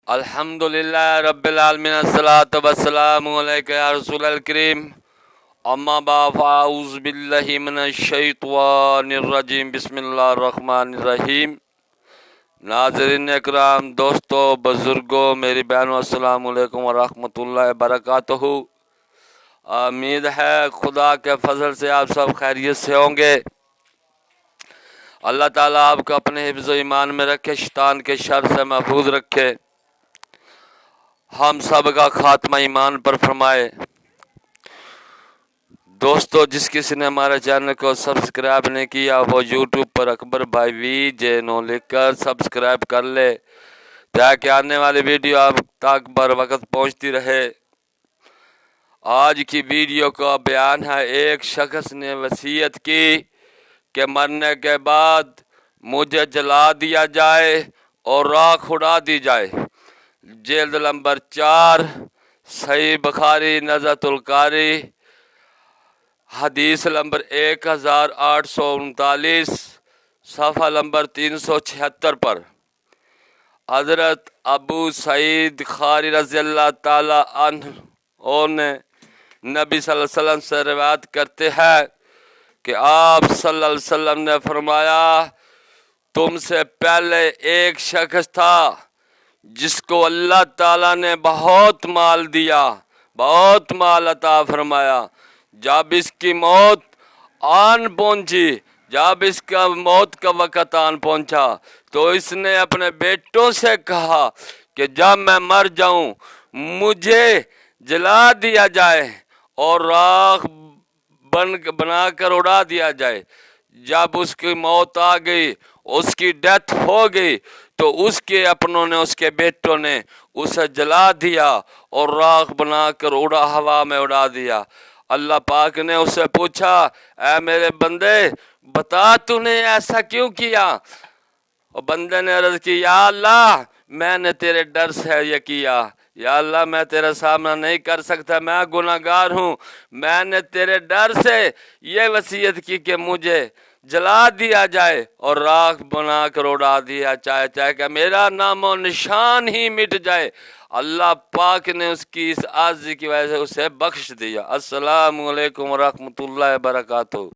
अल्हम्दुलिल्लाह रब्बिल आलमीन अस्सलातु वस्सलामु अलैका या रसूलल करीम अम्मा बाद फ़अऊज़ु बिल्लाहि मिनश शैतानिर रजीम बिस्मिल्लाहिर रहमानिर रहीम। नाज़रीन इकराम, दोस्तों, बुज़ुर्गों, मेरी बहनों, अस्सलामु अलैकुम व रहमतुल्लाहि व बरकातुहू। उम्मीद है खुदा के फजल से आप सब खैरियत से होंगे। अल्लाह ताला आपको अपने हिफ्ज़ ईमान में रखे, शैतान के शर से महफूज रखे, हम सब का खात्मा ईमान पर फरमाए। दोस्तों, जिस किसी ने हमारे चैनल को सब्सक्राइब नहीं किया वो यूट्यूब पर अकबर भाई VJ9 लिखकर सब्सक्राइब कर ले, ताकि आने वाली वीडियो आप तक बर वक्त पहुँचती रहे। आज की वीडियो का बयान है, एक शख्स ने वसीयत की कि मरने के बाद मुझे जला दिया जाए और राख उड़ा दी जाए। जिल्द नंबर 4, सही बुखारी नज़्तुल कारी, हदीस नंबर 1839, सफ़ा नंबर 376 पर हज़रत अबू सईद खारी रज़ियल्लाहु ताला अन्हु ने नबी सल्लल्लाहु अलैहि वसल्लम से रिवायत करते हैं कि आप सल्लल्लाहु अलैहि वसल्लम ने फरमाया, तुमसे पहले एक शख्स था जिसको अल्लाह ताला ने बहुत माल दिया, बहुत माल अता फरमाया। जब इसकी मौत आन पहुंची, जब इसका मौत का वक़्त आन पहुंचा, तो इसने अपने बेटों से कहा कि जब मैं मर जाऊं मुझे जला दिया जाए और राख बनाकर उड़ा दिया जाए। जब उसकी मौत आ गई, उसकी डेथ हो गई, तो उसके अपनों ने, उसके बेटों ने उसे जला दिया और राख बनाकर हवा में उड़ा दिया। अल्लाह पाक ने उससे पूछा, ऐ मेरे बंदे, बता तूने ऐसा क्यों किया? और बंदे ने अर्ज़ की, या अल्लाह, मैंने तेरे डर से ये किया। या अल्लाह, मैं तेरा सामना नहीं कर सकता, मैं गुनाहगार हूँ। मैंने तेरे डर से ये वसीयत की कि मुझे जला दिया जाए और राख बना कर उड़ा दिया चाहे, चाहे कि मेरा नामो निशान ही मिट जाए। अल्लाह पाक ने उसकी इस आज़ी की वजह से उसे बख्श दिया। अस्सलामु अलैकुम व रहमतुल्लाहि व बरकातुहू।